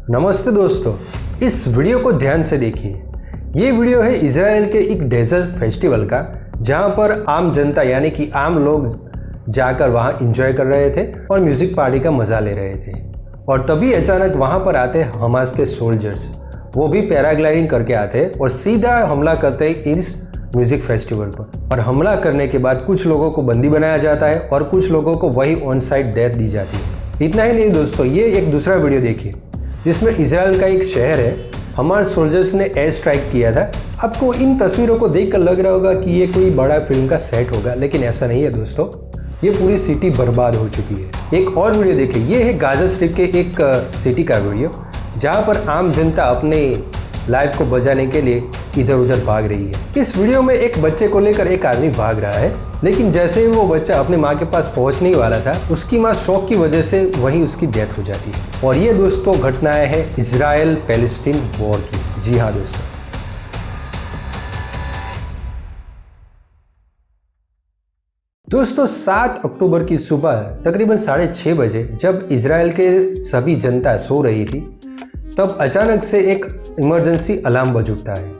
नमस्ते दोस्तों, इस वीडियो को ध्यान से देखिए। ये वीडियो है इजराइल के एक डेजर्ट फेस्टिवल का, जहां पर आम जनता यानी कि आम लोग जाकर वहां एंजॉय कर रहे थे और म्यूजिक पार्टी का मजा ले रहे थे। और तभी अचानक वहां पर आते हमास के सोल्जर्स, वो भी पैराग्लाइडिंग करके आते और सीधा हमला करते इस म्यूजिक फेस्टिवल पर। और हमला करने के बाद कुछ लोगों को बंदी बनाया जाता है और कुछ लोगों को वही ऑन साइट डेथ दी जाती है। इतना ही नहीं दोस्तों, ये एक दूसरा वीडियो देखिए जिसमें इजराइल का एक शहर है, हमारे सोल्जर्स ने एयर स्ट्राइक किया था। आपको इन तस्वीरों को देखकर लग रहा होगा कि ये कोई बड़ा फिल्म का सेट होगा, लेकिन ऐसा नहीं है दोस्तों। ये पूरी सिटी बर्बाद हो चुकी है। एक और वीडियो देखिए, ये है गाजा स्ट्रिप के एक सिटी का वीडियो, जहाँ पर आम जनता अपने लाइफ को बचाने के लिए इधर उधर भाग रही है। इस वीडियो में एक बच्चे को लेकर एक आदमी भाग रहा है, लेकिन जैसे ही वो बच्चा अपने माँ के पास पहुंचने वाला था, उसकी माँ शॉक की वजह से वहीं उसकी डेथ हो जाती है। और ये दोस्तों घटनाएं हैं इजराइल पैलेस्टीन वॉर की। जी हाँ दोस्तों 7 अक्टूबर की सुबह तकरीबन 6:30 बजे जब इजराइल के सभी जनता सो रही थी, तब अचानक से एक इमरजेंसी अलार्म बज उठता है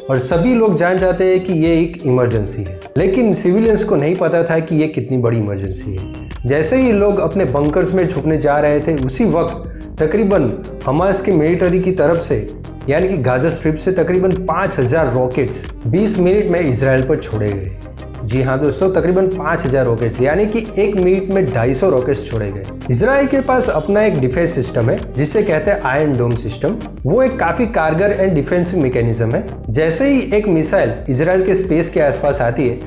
और सभी लोग जान जाते हैं कि ये एक इमरजेंसी है। लेकिन सिविलियंस को नहीं पता था कि ये कितनी बड़ी इमरजेंसी है। जैसे ही लोग अपने बंकर्स में छुपने जा रहे थे, उसी वक्त तकरीबन हमास के मिलिट्री की तरफ से यानी कि गाजा स्ट्रिप से तकरीबन 5000 रॉकेट्स 20 मिनट में इजराइल पर छोड़े गए। जी हाँ दोस्तों, तकरीबन 5000 रॉकेट्स यानी कि 1 मिनट में 250 रॉकेट्स छोड़े गए। इजराइल के पास अपना एक डिफेंस सिस्टम है जिसे कहते हैं आयरन डोम सिस्टम। वो एक काफी कारगर एंड डिफेंसिव मैकेनिज्म है। जैसे ही एक मिसाइल इजराइल के स्पेस के आसपास आती है,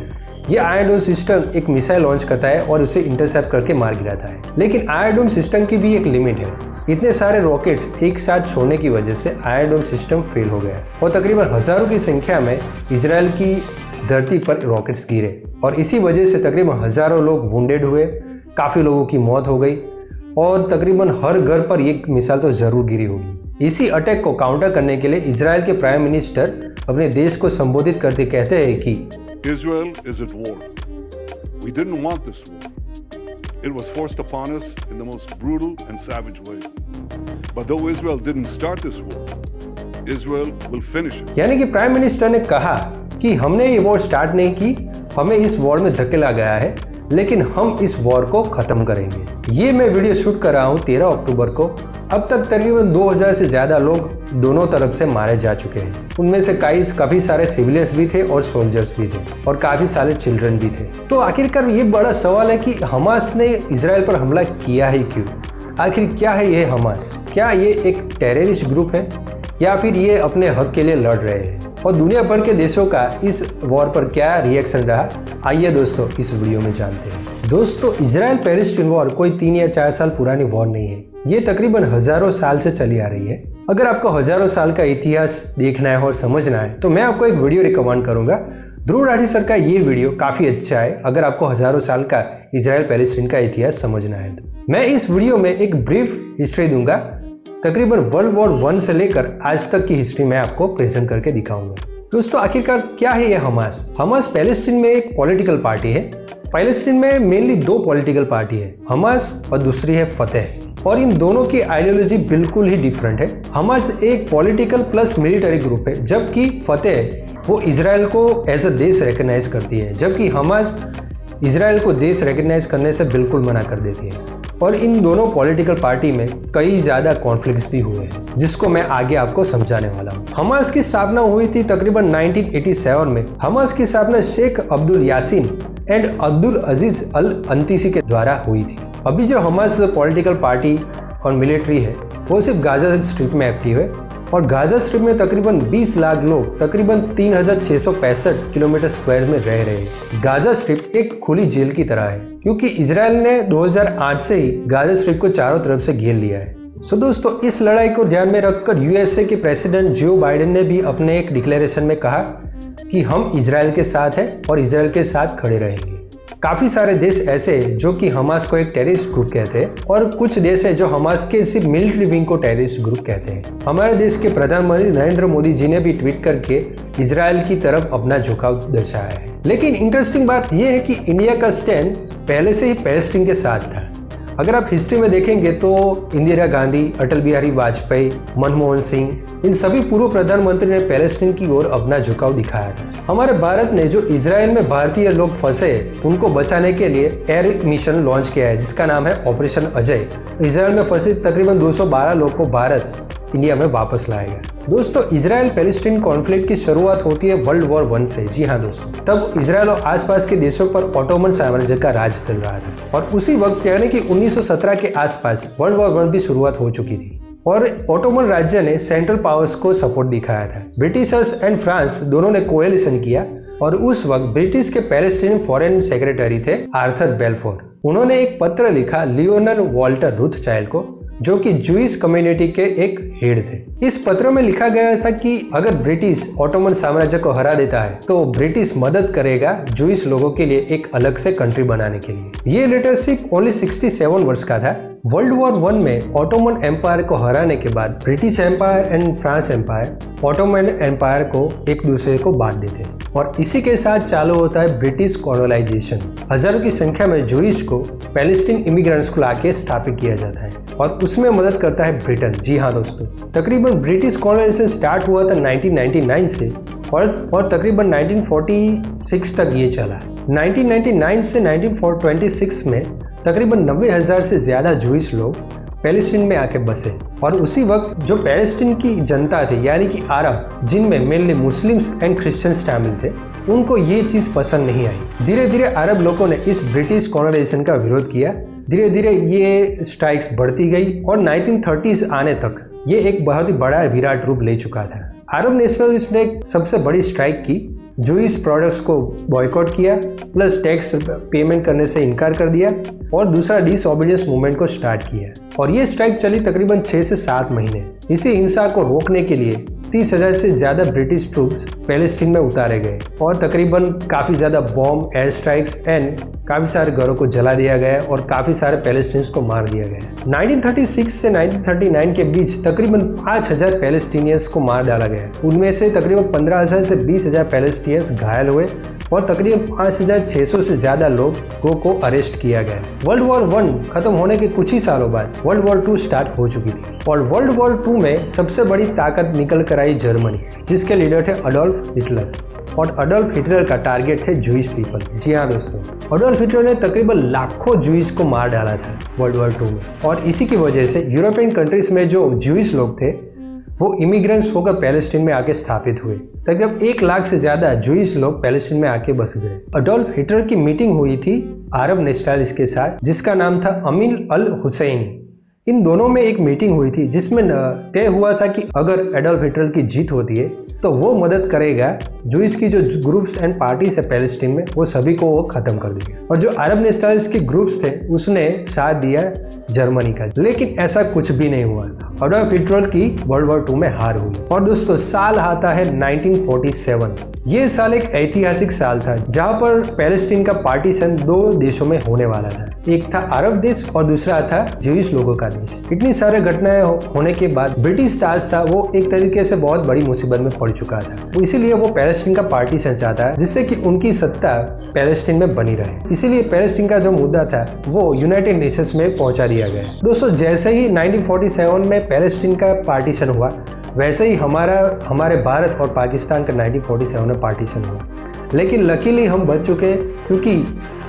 ये आयरन डोम सिस्टम एक मिसाइल लॉन्च करता है और उसे इंटरसेप्ट करके मार गिराता है। लेकिन आयरन डोम सिस्टम की भी एक लिमिट है। इतने सारे रॉकेट्स एक साथ छोड़ने की वजह से आयरन डोम सिस्टम फेल हो गया और तकरीबन हजारों की संख्या में इजराइल की धरती पर रॉकेट्स गिरे और इसी वजह से तकरीबन हजारों लोग वुंडेड हुए, काफ़ी लोगों की मौत हो गई और तकरीबन हर घर पर एक मिसाइल तो ज़रूर गिरी होगी। इसी अटैक को काउंटर करने के लिए इजराइल के प्राइम मिनिस्टर अपने देश को संबोधित करते कहते हैं कि Israel is at war. We didn't want this war. It was forced upon us in the most brutal and savage way. But though Israel didn't start this war, Israel will finish it. यानी कि prime minister ने कहा कि हमने ये war start नहीं की, हमें इस वॉर में धकेला गया है, लेकिन हम इस वॉर को खत्म करेंगे। ये मैं वीडियो शूट कर रहा हूँ 13 अक्टूबर को। अब तक तकरीबन 2000 से ज़्यादा लोग दोनों तरफ से मारे जा चुके हैं। उनमें से काफ़ी सारे सिविलियंस भी थे और सोल्जर्स भी थे और काफ़ी सारे चिल्ड्रन भी थे। तो आखिरकार ये बड़ा सवाल है कि हमास ने इजराइल पर हमला किया ही क्यों? आखिर क्या है ये हमास? क्या ये एक टेररिस्ट ग्रुप है या फिर ये अपने हक के लिए लड़ रहे हैं? और दुनिया भर के देशों का इस वॉर पर क्या रिएक्शन रहा, आइए दोस्तों इस वीडियो में जानते हैं। दोस्तों इजराइल पैलेस्टीन वॉर कोई 3 या 4 साल पुरानी वॉर नहीं है। ये तकरीबन हजारों साल से चली आ रही है। अगर आपको हजारों साल का इतिहास देखना है और समझना है तो मैं आपको एक वीडियो रिकमेंड करूंगा। ध्रुव राठी सर का ये वीडियो काफी अच्छा है अगर आपको हजारों साल का इजराइल पैलेस्टीन का इतिहास समझना है तो। मैं इस वीडियो में एक ब्रीफ हिस्ट्री दूंगा, तकरीबन वर्ल्ड वॉर 1 से लेकर आज तक की हिस्ट्री मैं आपको प्रेजेंट करके दिखाऊंगा। दोस्तों आखिरकार क्या है ये हमास? हमास पैलेस्टीन में एक पॉलिटिकल पार्टी है। पैलेस्टीन में मेनली 2 पॉलिटिकल पार्टी है, हमास और दूसरी है फतेह। और इन दोनों की आइडियोलॉजी बिल्कुल ही डिफरेंट है। हमास एक पॉलिटिकल प्लस मिलिटरी ग्रुप है, जबकि फतेह वो इजराइल को एज अ देश रिकॉग्नाइज करती है, जबकि हमास इजराइल को देश रिकॉग्नाइज करने से बिल्कुल मना कर देती है। और इन दोनों पॉलिटिकल पार्टी में कई ज़्यादा कॉन्फ्लिक्ट्स भी हुए हैं, जिसको मैं आगे आपको समझाने वाला हूँ। हमास की स्थापना हुई थी तकरीबन 1987 में। हमास की स्थापना शेख अब्दुल यासीन एंड अब्दुल अजीज अल अंतीसी के द्वारा हुई थी। अभी जो हमास पॉलिटिकल पार्टी और मिलिट्री है वो सिर्फ गाजा स्ट्रिप में एक्टिव है और गाजा स्ट्रिप में तकरीबन 20 लाख लोग तकरीबन 3665 किलोमीटर स्क्वायर में रह रहे हैं। गाजा स्ट्रिप एक खुली जेल की तरह है क्योंकि इजराइल ने 2008 से ही गाजा स्ट्रिप को चारों तरफ से घेर लिया है। सो दोस्तों इस लड़ाई को ध्यान में रखकर यूएसए के प्रेसिडेंट जो बाइडेन ने भी अपने एक डिक्लेरेशन में कहा कि हम इजराइल के साथ हैं और इजराइल के साथ खड़े रहेंगे। काफ़ी सारे देश ऐसे हैं जो कि हमास को एक टेररिस्ट ग्रुप कहते हैं और कुछ देश है जो हमास के सिर्फ मिलिट्री विंग को टेररिस्ट ग्रुप कहते हैं। हमारे देश के प्रधानमंत्री नरेंद्र मोदी जी ने भी ट्वीट करके इजराइल की तरफ अपना झुकाव दर्शाया है। लेकिन इंटरेस्टिंग बात यह है कि इंडिया का स्टैंड पहले से ही पैलेस्टीन के साथ था। अगर आप हिस्ट्री में देखेंगे तो इंदिरा गांधी, अटल बिहारी वाजपेयी, मनमोहन सिंह, इन सभी पूर्व प्रधानमंत्री ने पैलेस्टीन की ओर अपना झुकाव दिखाया था। हमारे भारत ने जो इजराइल में भारतीय लोग फंसे उनको बचाने के लिए एयर मिशन लॉन्च किया है, जिसका नाम है ऑपरेशन अजय। इजराइल में फंसे तकरीबन 212 लोग को भारत इंडिया में वापस लाया गया। दोस्तों, इजराइल पैलेस्टीन कॉन्फ्लिक्ट की शुरुआत होती है वर्ल्ड वॉर 1 से। जी हाँ दोस्तों, तब इजराइल और आसपास के देशों पर ऑटोमन साम्राज्य का राज चल रहा था और उसी वक्त यानी कि 1917 के आसपास वर्ल्ड वॉर 1 भी शुरुआत हो चुकी थी और ऑटोमन राज्य ने सेंट्रल पावर्स को सपोर्ट दिखाया था। ब्रिटिशर्स एंड फ्रांस दोनों ने कोएलिशन किया और उस वक्त ब्रिटिश के पैलेस्टीन फॉरेन सेक्रेटरी थे आर्थर बेल्फोर। उन्होंने एक पत्र लिखा लियोनर वॉल्टर रूथचाइल्ड को, जो कि जूइश कम्युनिटी के एक हेड थे। इस पत्र में लिखा गया था कि अगर ब्रिटिश ऑटोमन साम्राज्य को हरा देता है तो ब्रिटिश मदद करेगा जूइश लोगों के लिए एक अलग से कंट्री बनाने के लिए। ये लेटर सिर्फ ओनली 67 वर्ष का था। वर्ल्ड वॉर 1 में ऑटोमन एम्पायर को हराने के बाद British empire and France empire Ottoman empire को एक दूसरे को बांट देते हैं और इसी के साथ चालू होता है ब्रिटिश कॉलोनाइजेशन। हजारों की संख्या में जूइश को पैलेस्टीन इमिग्रेंट्स को लाके स्थापित किया जाता है और उसमें मदद करता है ब्रिटेन। जी हाँ दोस्तों, तकरीबन ब्रिटिश कॉलोनाइजेशन स्टार्ट हुआ था 1999 से और तकरीबन 1946 तक ये चला। 1999 से 1926 में तकरीबन 90,000 से ज्यादा जूइश लोग पैलेस्टीन में आके बसे और उसी वक्त जो पैलेस्टीन की जनता थी यानी कि अरब, जिनमें मेनली मुस्लिम्स एंड क्रिश्चियंस शामिल थे, उनको ये चीज पसंद नहीं आई। धीरे धीरे अरब लोगों ने इस ब्रिटिश कॉलोनाइजेशन का विरोध किया। धीरे धीरे ये स्ट्राइक्स बढ़ती गई और 1930s आने तक ये एक बहुत ही बड़ा विराट रूप ले चुका था। अरब नेशनलिस्ट ने सबसे बड़ी स्ट्राइक की, जूइश प्रोडक्ट्स को बॉयकॉट किया, प्लस टैक्स पेमेंट करने से इनकार कर दिया और दूसरा डिसओबीडियंस मूवमेंट को स्टार्ट किया और ये स्ट्राइक चली तकरीबन 6 से 7 महीने। इसी हिंसा को रोकने के लिए 30,000 से ज्यादा ब्रिटिश ट्रूप्स पैलेस्टीन में उतारे गए और तकरीबन काफी ज्यादा बॉम्ब, एयर स्ट्राइक्स एंड काफी सारे घरों को जला दिया गया और काफी सारे पैलेस्टीनियंस को मार दिया गया। 1936 से 1939 के बीच तकरीबन 5,000 पैलेस्टीनियंस को मार डाला गया। उनमें से तकरीबन 15,000 से 20,000 पैलेस्टीनियंस घायल हुए और तकरीबन 5,600 से ज्यादा लोगों को अरेस्ट किया गया। वर्ल्ड वॉर 1 खत्म होने के कुछ ही सालों बाद वर्ल्ड वॉर 2 स्टार्ट हो चुकी थी और वर्ल्ड वॉर 2 में सबसे बड़ी ताकत निकल कर आई जर्मनी, जिसके लीडर थे अडोल्फ हिटलर और अडोल्फ हिटलर का टारगेट थे जूइश पीपल। जी हाँ दोस्तों, अडोल्फ हिटलर ने तकरीबन लाखों जूइश को मार डाला था वर्ल्ड वॉर 2 में और इसी की वजह से यूरोपियन कंट्रीज में जो जूइश लोग थे वो इमिग्रेंट्स होकर पैलेस्टीन में आके स्थापित हुए। तकरीबन 1 लाख से ज्यादा जूइश लोग पैलेस्टीन में आके बस गए। अडोल्फ हिटलर की मीटिंग हुई थी अरब नेशनलिस्ट के साथ, जिसका नाम था अमीन अल हुसैनी। इन दोनों में एक मीटिंग हुई थी जिसमें तय हुआ था कि अगर एडोल्फ हिटलर की जीत होती है तो वो मदद करेगा जूइश की जो ग्रुप्स एंड पार्टीज है पैलेस्टीन में, वो सभी को वो खत्म कर देगा। और जो अरब नेशनलिस्ट के ग्रुप्स थे उसने साथ दिया जर्मनी का, लेकिन ऐसा कुछ भी नहीं हुआ। एडोल्फ हिटलर की वर्ल्ड वॉर 2 में हार हुई। और दोस्तों, साल आता है 1947। ये साल एक ऐतिहासिक साल था जहां पर पैलेस्टीन का पार्टीशन 2 देशों में होने वाला था। एक था अरब देश और दूसरा था जूइश लोगों का देश। इतनी सारे घटनाएं होने के बाद ब्रिटिश ताज था वो एक तरीके से बहुत बड़ी मुसीबत में पड़ चुका था। इसीलिए वो पैलेस्टीन का पार्टीशन चाहता है जिससे कि उनकी सत्ता पैलेस्टीन में बनी रहे। इसीलिए पैलेस्टीन का जो मुद्दा था वो यूनाइटेड नेशंस में पहुंचा दिया गया। दोस्तों, जैसे ही 1947 में पैलेस्टीन का पार्टीशन हुआ वैसे ही हमारे भारत और पाकिस्तान का 1947 में पार्टीशन हुआ। लेकिन लकीली हम बच चुके क्योंकि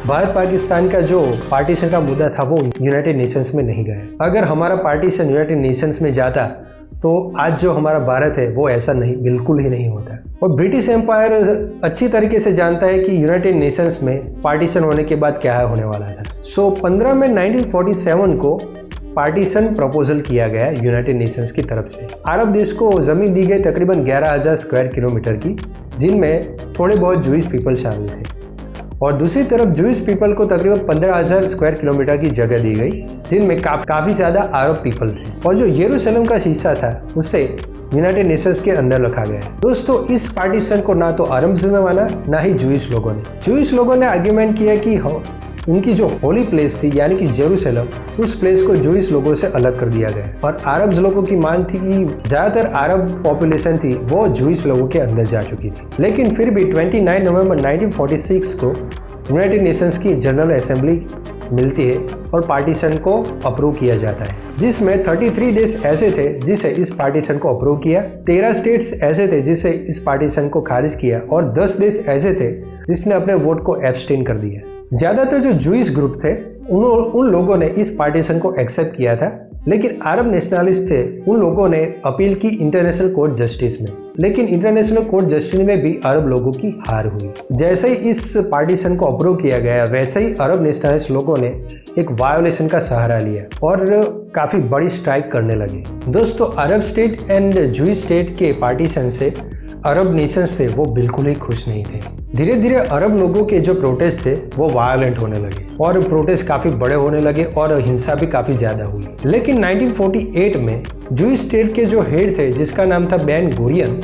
भारत पाकिस्तान का जो पार्टीशन का मुद्दा था वो यूनाइटेड नेशंस में नहीं गया। अगर हमारा पार्टीशन यूनाइटेड नेशंस में जाता तो आज जो हमारा भारत है वो ऐसा नहीं, बिल्कुल ही नहीं होता। और ब्रिटिश एम्पायर अच्छी तरीके से जानता है कि यूनाइटेड नेशंस में पार्टीशन होने के बाद क्या होने वाला था। 15 में 1947 को पार्टीशन प्रपोजल किया गया यूनाइटेड नेशंस की तरफ से। अरब देश को जमीन दी गई तकरीबन 11,000 स्क्वायर किलोमीटर की, जिनमें थोड़े बहुत जूइश पीपल शामिल थे और दूसरी तरफ जूइश पीपल को तकरीबन 15,000 स्क्वायर किलोमीटर की जगह दी गई, जिनमें काफी ज्यादा अरब पीपल थे। और जो यरूशलेम का हिस्सा था उसे यूनाइटेड नेशंस के अंदर रखा गया। दोस्तों, इस पार्टीशन को ना तो अरब्स ने माना ना ही जूइश लोगों ने। जूइश लोगों ने आर्ग्यूमेंट किया कि उनकी जो होली प्लेस थी यानी कि जेरूसलम, उस प्लेस को जूइश लोगों से अलग कर दिया गया। और अरब्स लोगों की मांग थी कि ज्यादातर अरब पॉपुलेशन थी वो जूइश लोगों के अंदर जा चुकी थी। लेकिन फिर भी 29 नवंबर 1946 को यूनाइटेड नेशंस की जनरल असेंबली मिलती है और पार्टीशन को अप्रूव किया जाता है, जिसमें 33 देश ऐसे थे जिसे इस पार्टीशन को अप्रूव किया, 13 स्टेट्स ऐसे थे जिसे इस पार्टीशन को खारिज किया और 10 देश ऐसे थे जिसने अपने वोट को एब्सटेन कर दिया। ज़्यादातर जो जूइश ग्रुप थे उन लोगों ने इस पार्टीशन को एक्सेप्ट किया था, लेकिन अरब नेशनलिस्ट थे उन लोगों ने अपील की इंटरनेशनल कोर्ट जस्टिस में, लेकिन इंटरनेशनल कोर्ट जस्टिस में भी अरब लोगों की हार हुई। जैसे ही इस पार्टीशन को अप्रूव किया गया वैसे ही अरब नेशनलिस्ट लोगों ने एक वायोलेशन का सहारा लिया और काफ़ी बड़ी स्ट्राइक करने लगे। दोस्तों, अरब स्टेट एंड जूइश स्टेट के पार्टीशन से अरब नेशंस थे वो बिल्कुल ही खुश नहीं थे। धीरे धीरे अरब लोगों के जो प्रोटेस्ट थे वो वायलेंट होने लगे और प्रोटेस्ट काफ़ी बड़े होने लगे और हिंसा भी काफ़ी ज़्यादा हुई। लेकिन 1948 में जूइश स्टेट के जो हेड थे जिसका नाम था बेन गुरियन,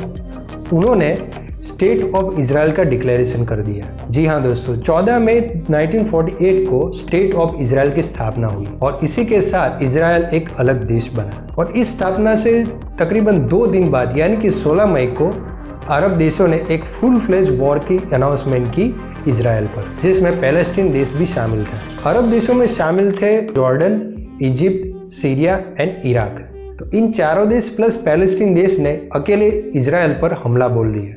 उन्होंने स्टेट ऑफ इजराइल का डिक्लेरेशन कर दिया। जी हाँ दोस्तों, 14 मई 1948 को स्टेट ऑफ इजराइल की स्थापना हुई और इसी के साथ इजराइल एक अलग देश बना। और इस स्थापना से तकरीबन 2 दिन बाद यानी कि 16 मई को अरब देशों ने एक फुल फ्लेज वॉर की अनाउंसमेंट की इजराइल पर, जिसमें पैलेस्टीन देश भी शामिल था। अरब देशों में शामिल थे Jordan, Egypt, Syria and Iraq. तो इन चारों देश प्लस पैलेस्टीन देश ने अकेले इजराइल पर हमला बोल दिया।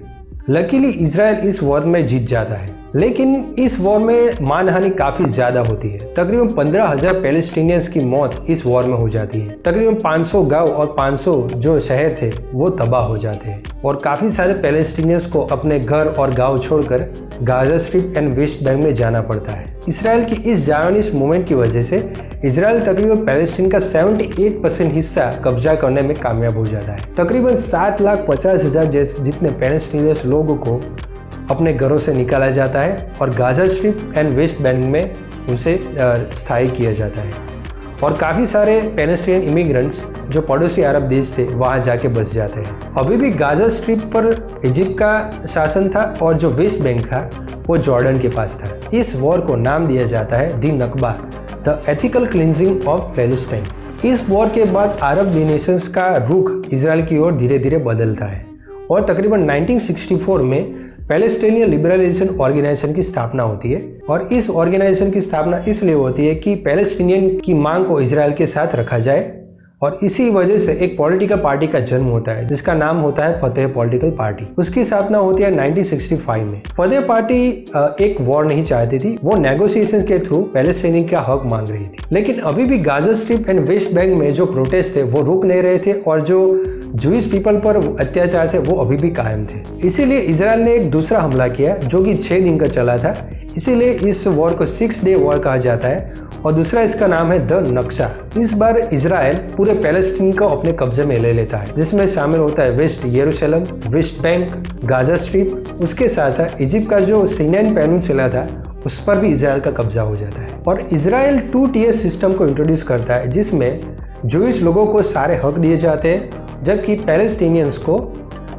लकीली इजराइल इस वॉर में जीत जाता है, लेकिन इस वॉर में मानहानि काफ़ी ज़्यादा होती है। तकरीबन 15,000 पैलेस्टीनियंस की मौत इस वॉर में हो जाती है। तकरीबन 500 गांव और 500 जो शहर थे वो तबाह हो जाते हैं और काफ़ी सारे पैलेस्टीनियंस को अपने घर और गांव छोड़कर Gaza strip and West Bank में जाना पड़ता है। इसराइल की इस जायनिस्ट मूवमेंट की वजह से इसराइल तकरीबन पैलेस्टीन का 78% हिस्सा कब्जा करने में कामयाब हो जाता है। तकरीबन 7,50,000 जितने पैलेस्टीनियंस लोगों को अपने घरों से निकाला जाता है और Gaza strip and West Bank में उसे स्थायी किया जाता है और काफ़ी सारे पैलेस्टीनियन इमिग्रेंट्स जो पड़ोसी अरब देश थे वहाँ जाके बस जाते हैं। अभी भी गाजा स्ट्रिप पर इजिप्ट का शासन था और जो वेस्ट बैंक था वो जॉर्डन के पास था। इस वॉर को नाम दिया जाता है the Nakba, the ethical cleansing of Palestine. इस वॉर के बाद अरब नेशंस का रुख इसराइल की ओर धीरे धीरे बदलता है और तकरीबन 1964 में पैलेस्टीनियन लिबरलाइजेशन ऑर्गेनाइजेशन की स्थापना होती है और इस ऑर्गेनाइजेशन की स्थापना इसलिए होती है कि पैलेस्टीनियन की मांग को इजराइल के साथ रखा जाए और इसी वजह से एक पॉलिटिकल पार्टी का जन्म होता है जिसका नाम होता है फतेह पॉलिटिकल पार्टी। उसकी स्थापना होती है 1965 में। फतेह पार्टी एक वॉर नहीं चाहती थी, वो नेगोशिएशन के थ्रू पैलेस्टीनियन का हक मांग रही थी। लेकिन अभी भी Gaza strip and West Bank में जो प्रोटेस्ट थे वो रुक नहीं रहे थे और जो जूइश पीपल पर अत्याचार थे वो अभी भी कायम थे। इसीलिए इजराइल ने एक दूसरा हमला किया जो कि 6 दिन का चला था। इसीलिए इस वॉर को 6 डे वॉर कहा जाता है और दूसरा इसका नाम है द नक्शा। इस बार इजराइल पूरे पैलेस्टीन को अपने कब्जे में ले लेता है, जिसमें शामिल होता है वेस्ट यरूशलेम, वेस्ट बैंक, गाजा स्ट्रिप। उसके साथ साथ इजिप्ट का जो सिनाई पेनिनसुला था उस पर भी इजराइल का कब्जा हो जाता है। और इजराइल 2 टियर सिस्टम को इंट्रोड्यूस करता है जिसमें जूइश लोगों को सारे हक दिए जाते हैं, जबकि पैलेस्टीनियंस को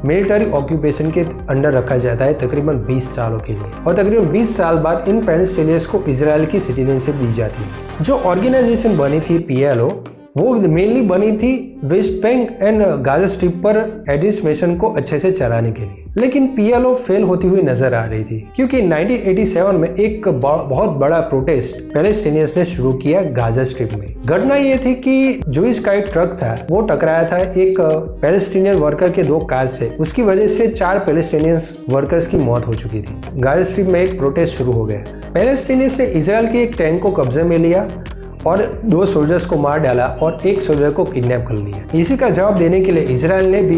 मिलिट्री ऑक्यूपेशन के अंडर रखा जाता है तकरीबन 20 सालों के लिए और तकरीबन 20 साल बाद इन पैलेस्टीनियंस को इजराइल की सिटीजनशिप दी जाती है। जो ऑर्गेनाइजेशन बनी थी PLO वो मेनली बनी थी West Bank and Gaza strip पर एडमिनिस्ट्रेशन को अच्छे से चलाने के लिए, लेकिन PLO फेल होती हुई नजर आ रही थी क्योंकि 1987 में एक बहुत बड़ा प्रोटेस्ट पैलेस्टीनियंस ने शुरू किया गाजा स्ट्रिप में। घटना ये थी कि जूइश का एक ट्रक था वो टकराया था एक पैलेस्टीनियन वर्कर के 2 कार से। उसकी वजह से 4 पैलेस्टीनियन वर्कर्स की मौत हो चुकी थी। गाजा स्ट्रिप में एक प्रोटेस्ट शुरू हो गया। पैलेस्टीनियंस ने इजराइल के एक टैंक को कब्जे में लिया और 2 सोल्जर्स को मार डाला और 1 सोल्जर को किडनैप कर लिया। इसी का जवाब देने के लिए इजराइल ने भी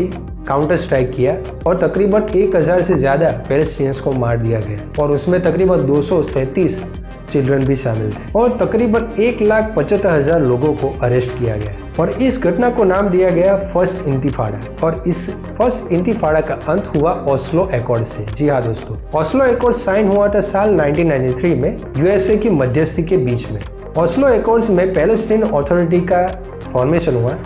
काउंटर स्ट्राइक किया और तकरीबन 1000 से ज़्यादा पैलेस्टीनियंस को मार दिया गया और उसमें तकरीबन 237 चिल्ड्रन भी शामिल थे और तकरीबन 1,75,000 लोगों को अरेस्ट किया गया और इस घटना को नाम दिया गया फर्स्ट इंतिफाड़ा। और इस फर्स्ट इंतिफाड़ा का अंत हुआ ओस्लो एकॉर्ड से। जी हाँ दोस्तों, ओस्लो एकॉर्ड साइन हुआ था साल 1993 में USA की मध्यस्थी के बीच में। ओस्लो एकॉर्ड्स में पैलेस्टीन अथॉरिटी का फॉर्मेशन हुआ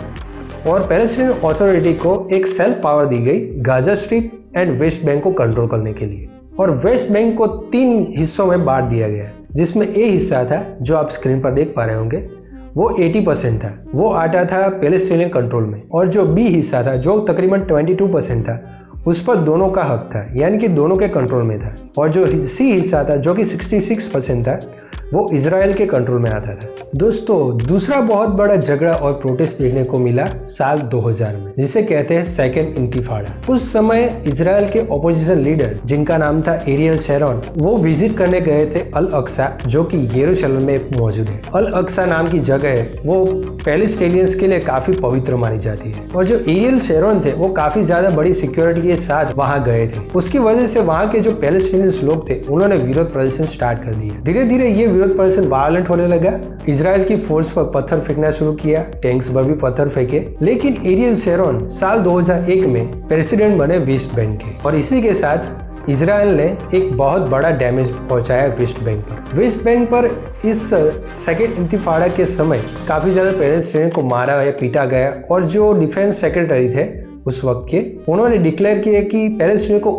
और पैलेस्टीन अथॉरिटी को एक सेल्फ पावर दी गई Gaza strip and West Bank को कंट्रोल करने के लिए और वेस्ट बैंक को 3 हिस्सों में बांट दिया गया, जिसमें A हिस्सा था जो आप स्क्रीन पर देख पा रहे होंगे वो 80% था, वो आता था पैलेस्टीनियन कंट्रोल में, और जो B हिस्सा था जो तकरीबन 22% था उस पर दोनों का हक था, यानी कि दोनों के कंट्रोल में था। और जो C हिस्सा था जो कि 66% था वो इजराइल के कंट्रोल में आता था। दोस्तों दूसरा बहुत बड़ा झगड़ा और प्रोटेस्ट देखने को मिला साल 2000 में, जिसे कहते हैं सेकेंड इंतिफाड़ा। उस समय इजराइल के ऑपोजिशन लीडर जिनका नाम था एरियल शेरोन, वो विजिट करने गए थे अल अक्सा, जो कि यरूशलेम में मौजूद है। अल अक्सा नाम की जगह है वो पैलेस्टीनियंस के लिए काफी पवित्र मानी जाती है, और जो एरियल शेरोन थे वो काफी ज्यादा बड़ी सिक्योरिटी के साथ वहां गए थे। उसकी वजह से वहां के जो पैलेस्टीनियंस लोग थे उन्होंने विरोध प्रदर्शन स्टार्ट कर दिया। धीरे धीरे ये विरोध प्रदर्शन वायलेंट होने लगा। इजराइल की फोर्स पर पत्थर फेंकना शुरू किया, टैंक्स पर भी पत्थर फेंके। लेकिन एरियल शेरोन साल 2001 में प्रेसिडेंट बने वेस्ट बैंक के, और इसी के साथ इजराइल ने एक बहुत बड़ा डैमेज पहुंचाया वेस्ट बैंक पर। वेस्ट बैंक पर इस सेकेंड इंतिफाड़ा के समय काफी ज्यादा पैलेस्टीनियन को मारा या पीटा गया, और जो डिफेंस सेक्रेटरी थे उस वक्त के, उन्होंने डिक्लेयर किया कि पैलेस्टीनियन को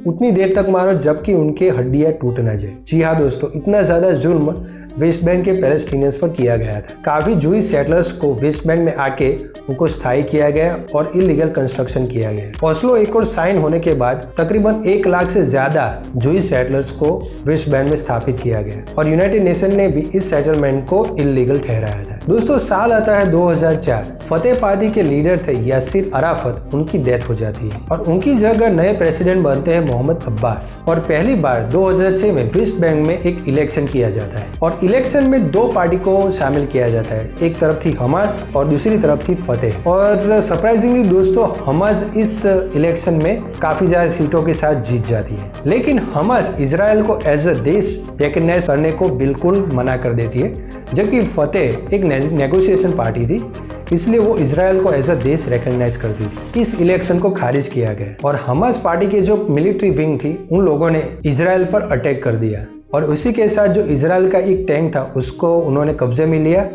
उतनी देर तक मारो जबकि उनके हड्डियां टूट ना जाए। जी हाँ दोस्तों, इतना ज्यादा जुल्म वेस्ट बैंक के पैलेस्टीनियंस पर किया गया था। काफी जूइश सेटलर्स को वेस्ट बैंक में आके उनको स्थायी किया गया और इलीगल कंस्ट्रक्शन किया गया। ऑस्लो एकॉर्ड साइन होने के बाद तकरीबन 1 लाख से ज्यादा जूइश सेटलर्स को वेस्ट बैंक में स्थापित किया गया, और यूनाइटेड नेशन ने भी इस सेटलमेंट को इलीगल ठहराया था। दोस्तों साल आता है 2004। फतेह पार्टी के लीडर थे यासिर अराफत, उनकी डेथ हो जाती है और उनकी जगह नए प्रेसिडेंट बनते हैं मोहम्मद अब्बास। और पहली बार 2006 में वेस्ट बैंक में एक इलेक्शन किया जाता है, और इलेक्शन में 2 पार्टी को शामिल किया जाता है। एक तरफ थी हमास और दूसरी तरफ थी फतेह। और सरप्राइजिंगली दोस्तों हमास इस इलेक्शन में काफी ज्यादा सीटों के साथ जीत जाती है। लेकिन हमास इजराइल को एज अ देश रिकॉग्नाइज करने को बिल्कुल मना कर देती है, जबकि फतेह एक नेगोशिएशन पार्टी थी, इसलिए वो इजराइल को एज अ देश रिकॉग्नाइज करती थी। इस इलेक्शन को खारिज किया गया, और हमास पार्टी के जो मिलिट्री विंग थी उन लोगों ने इजराइल पर अटैक कर दिया, और उसी के साथ जो इजराइल का एक टैंक था उसको उन्होंने कब्जे में लिया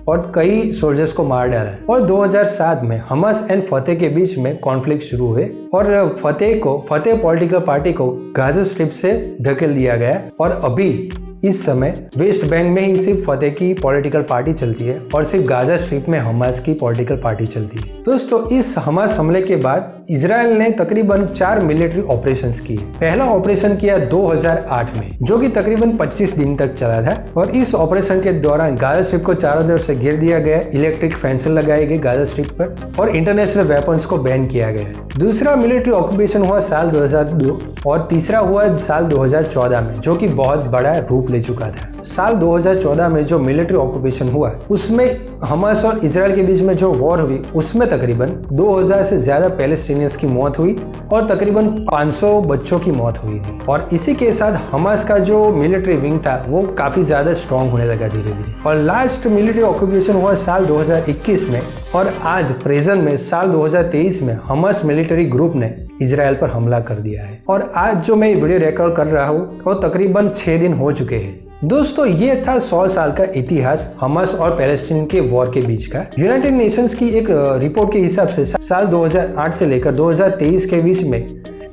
और कई सोल्जर्स को मार डाला। और 2007 में हमास एंड फतेह के बीच में कॉन्फ्लिक्ट शुरू हुए, और फतेह पॉलिटिकल पार्टी को गाजा स्ट्रिप से धकेल दिया गया, और अभी इस समय वेस्ट बैंक में ही सिर्फ फतेह की पॉलिटिकल पार्टी चलती है, और सिर्फ गाजा स्ट्रिप में हमास की पॉलिटिकल पार्टी चलती है। दोस्तों इस हमास हमले के बाद इजराइल ने तकरीबन 4 मिलिट्री ऑपरेशंस किए। पहला ऑपरेशन किया 2008 में, जो कि तकरीबन 25 दिन तक चला था, और इस ऑपरेशन के दौरान गाजा स्ट्रिप को चारों तरफ से घेर दिया गया, इलेक्ट्रिक फेंस लगाए गए गाजा स्ट्रिप पर, और इंटरनेशनल वेपन्स को बैन किया गया। दूसरा मिलिट्री ऑक्यूपेशन हुआ साल 2002, और तीसरा हुआ साल 2014 में, जो कि बहुत बड़ा रूप ले चुका था। साल 2014 में जो मिलिट्री ऑक्यूपेशन हुआ उसमें हमास और इजराइल के बीच में जो वॉर हुई उसमें तकरीबन 2000 से ज्यादा पैलेस्टीनियंस की मौत हुई, और तकरीबन 500 बच्चों की मौत हुई थी। और इसी के साथ हमास का जो मिलिट्री विंग था वो काफी ज्यादा स्ट्रॉन्ग होने लगा धीरे धीरे। और लास्ट मिलिट्री ऑक्यूपेशन हुआ साल 2021 में, और आज प्रेजेंट में साल 2023 में हमास मिलिट्री ग्रुप ने इजराइल पर हमला कर दिया है। और आज जो मैं वीडियो रिकॉर्ड कर रहा हूँ वो तकरीबन 6 दिन हो चुके हैं। दोस्तों ये था 100 साल का इतिहास हमास और पैलेस्टीन के वॉर के बीच का। यूनाइटेड नेशंस की एक रिपोर्ट के हिसाब से साल 2008 से लेकर 2023 के बीच में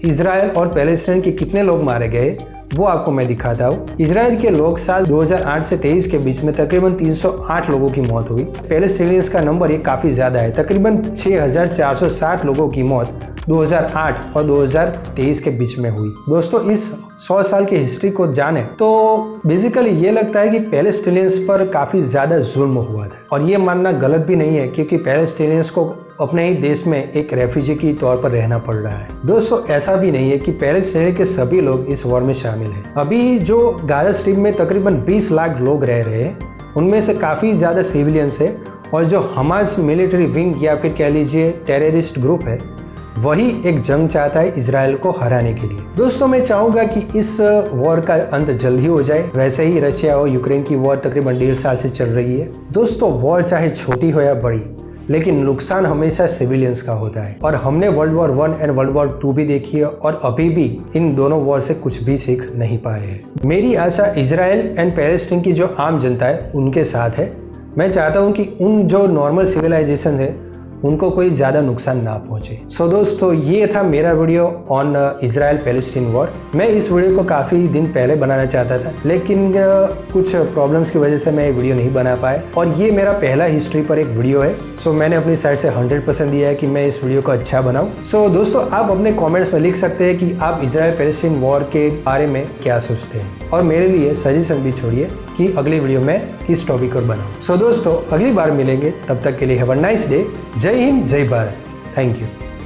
इजराइल और पैलेस्टीन के कितने लोग मारे गए वो आपको मैं दिखाता हूँ। इजराइल के लोग साल 2008 से 23 के बीच में तकरीबन 308 लोगों की मौत हुई। पैलेस्टीनियंस का नंबर ये काफी ज्यादा है, तकरीबन 6460 लोगों की मौत 2008 और 2023 के बीच में हुई। दोस्तों इस 100 साल की हिस्ट्री को जाने तो बेसिकली ये लगता है कि पैलेस्टीनियंस पर काफी ज्यादा जुल्म हुआ था, और ये मानना गलत भी नहीं है क्योंकि पैलेस्टीनियंस को अपने ही देश में एक रेफ्यूजी की तौर पर रहना पड़ रहा है। दोस्तों ऐसा भी नहीं है कि पैलेस्टीन के सभी लोग इस वॉर में शामिल हैं। अभी जो गाजा स्ट्रिप में तकरीबन 20 लाख लोग रह रहे हैं उनमें से काफी ज्यादा सिविलियंस है, और जो हमास मिलिट्री विंग या फिर कह लीजिए टेररिस्ट ग्रुप है वही एक जंग चाहता है इजराइल को हराने के लिए। दोस्तों मैं चाहूंगा कि इस वॉर का अंत जल्द ही हो जाए। वैसे ही रशिया और यूक्रेन की वॉर तकरीबन 1.5 साल से चल रही है। दोस्तों वॉर चाहे छोटी हो या बड़ी, लेकिन नुकसान हमेशा सिविलियंस का होता है, और हमने world war 1 and world war 2 भी देखी है, और अभी भी इन दोनों वॉर से कुछ भी सीख नहीं पाए हैं। मेरी आशा इजराइल एंड पैलेस्टीन की जो आम जनता है उनके साथ है। मैं चाहता हूं कि उन जो नॉर्मल सिविलाइजेशन है उनको कोई ज़्यादा नुकसान ना पहुंचे। सो दोस्तों ये था मेरा video on Israel Palestine war. मैं इस वीडियो को काफ़ी दिन पहले बनाना चाहता था, लेकिन कुछ प्रॉब्लम्स की वजह से मैं ये वीडियो नहीं बना पाया, और ये मेरा पहला हिस्ट्री पर एक वीडियो है। सो मैंने अपनी साइड से 100% दिया है कि मैं इस वीडियो को अच्छा बनाऊं। सो दोस्तों आप अपने कॉमेंट्स में लिख सकते हैं कि आप इजराइल पैलेस्टीन वॉर के बारे में क्या सोचते हैं, और मेरे लिए सजेशन भी छोड़िए कि अगली वीडियो में किस टॉपिक पर बनाऊं। सो दोस्तों, अगली बार मिलेंगे, तब तक के लिए हैव अ नाइस डे। जय हिंद, जय भारत। Thank you.